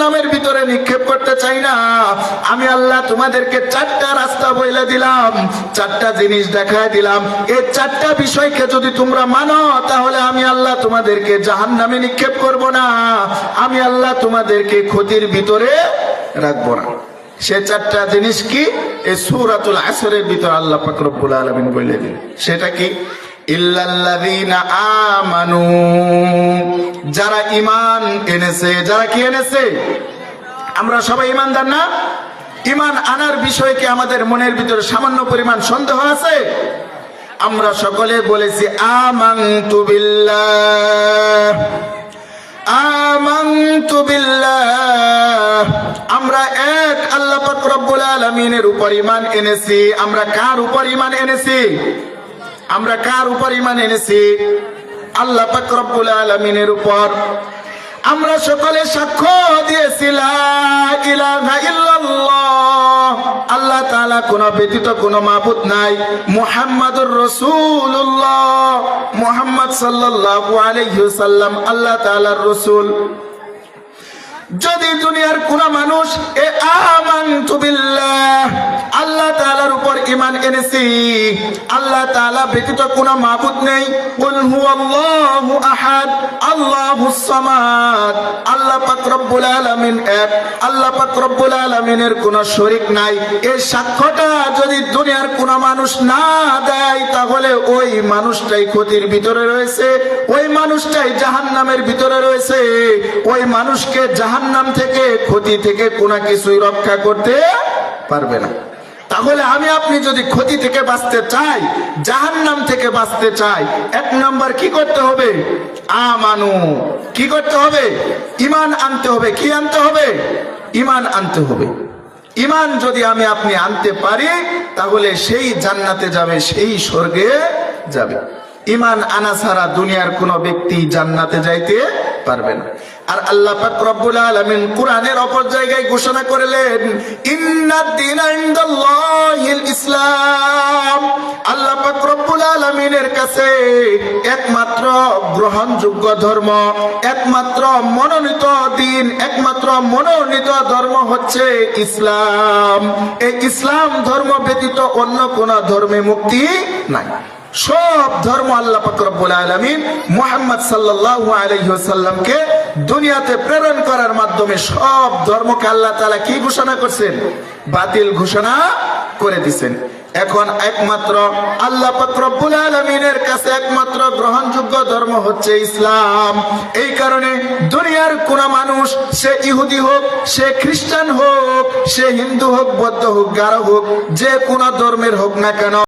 জাহান্নামের ভিতরে নিক্ষেপ করতে চাই না। আমি আল্লাহ তোমাদেরকে চারটা রাস্তা বলে দিলাম, চারটা জিনিস দেখায় দিলাম। এই চারটা বিষয়কে যদি তোমরা মানো তাহলে আমি আল্লাহ তোমাদেরকে জাহান্নামে নিক্ষেপ করব না, আমি আল্লাহ তোমাদেরকে ক্ষতির ভিতরে রাখবো না। সে চারটা জিনিস কি? এই সূরাতুল আসরের ভিতর আল্লাহ পাক রব্বুল আলামিন বলে দিলেন। সেটা কি? ইল্লাল্লাযীনা আমানু, যারা ঈমান এনেছে। যারা কি এনেছে? আমরা সবাই ঈমানদার না? ঈমান আনার বিষয়ে কি আমাদের মনের ভিতরে সামান্য পরিমাণ সন্দেহ আছে? আমরা সকলে বলেছি আমানতু বিল্লাহ, আমানতু বিল্লাহ। আমরা এক আল্লাহ পাক রব্বুল আলামিনের উপর ঈমান এনেছি। আমরা কার উপর ঈমান এনেছি? আমরা কার উপর ঈমান এনেছি? আল্লাহ পাক রব্বুল আলামিনের উপর। আমরা সকলে সাক্ষ্য দিয়েছি লা ইলাহা ইল্লাল্লাহ, আল্লাহ তাআলা কোন ব্যতীত কোন মাবুদ নাই, মুহাম্মাদুর রাসূলুল্লাহ, মুহাম্মদ সাল্লাল্লাহু আলাইহি ওয়াসাল্লাম আল্লাহ তাআলার রাসূল। যদি দুনিয়ার কোন মানুষ এ আমানতু বিল্লাহ, আল্লাহ তাআলার উপর ঈমান এনেছি, আল্লাহ তাআলা ব্যতীত কোন মাবুদ নেই, কুল হুয়াল্লাহু আহাদ আল্লাহুস সামাদ, আল্লাহ পাক রব্বুল আলামিন এক, আল্লাহ পাক রব্বুল আলামিনের কোন শরীক নাই, এই সাক্ষ্যটা যদি দুনিয়ার কোন মানুষ না দেয় তাহলে ওই মানুষটাই ক্ষতির ভিতরে রয়েছে, ওই মানুষটাই জাহান্নামের ভিতরে রয়েছে। ওই মানুষকে জাহান্নাম থেকে, ক্ষতি থেকে কোনো কিছুই রক্ষা করতে পারবে না। তাহলে আমি আপনি যদি ক্ষতি থেকে বাঁচতে চাই, জাহান্নাম থেকে বাঁচতে চাই, এক নাম্বার কি করতে হবে? আমানু। কি করতে হবে? ঈমান আনতে হবে। কি আনতে হবে? ঈমান আনতে হবে। ঈমান যদি আমি আপনি আনতে পারি তাহলে সেই জান্নাতে যাবে, সেই স্বর্গে যাবে। ঈমান আনা ছাড়া দুনিয়ার কোন ব্যক্তি জান্নাতে যাইতে পারবে না। আর আল্লাহ পাক রব্বুল আলামিন কোরআনের অপর জায়গায় ঘোষণা করলেন ইন্নাদ দীনা ইনদাল্লাহিল ইসলাম, আল্লাহ পাক রব্বুল আলামিনের কাছে একমাত্র গ্রহণযোগ্য ধর্ম, একমাত্র মনোনীত দিন, একমাত্র মনোনীত ধর্ম হচ্ছে ইসলাম। এই ইসলাম ধর্ম ব্যতীত অন্য কোন ধর্মে মুক্তি নাই। সব ধর্ম আল্লাহ পাক রব্বুল আলামিন মুহাম্মদ সাল্লাল্লাহু আলাইহি ওয়াসাল্লামকে দুনিয়াতে প্রেরণ করার মাধ্যমে সব ধর্মকে আল্লাহ তাআলা কি ঘোষণা করছেন? বাতিল ঘোষণা করে দিবেন। এখন একমাত্র আল্লাহ পাক রব্বুল আলামিনের কাছে একমাত্র গ্রহণযোগ্য ধর্ম হচ্ছে ইসলাম। এই কারণে দুনিয়ার কোন মানুষ, সে ইহুদি হোক, সে খ্রিস্টান হোক, সে হিন্দু হোক, বৌদ্ধ হোক, গারো হোক, যে কোন ধর্মের হোক না কেন,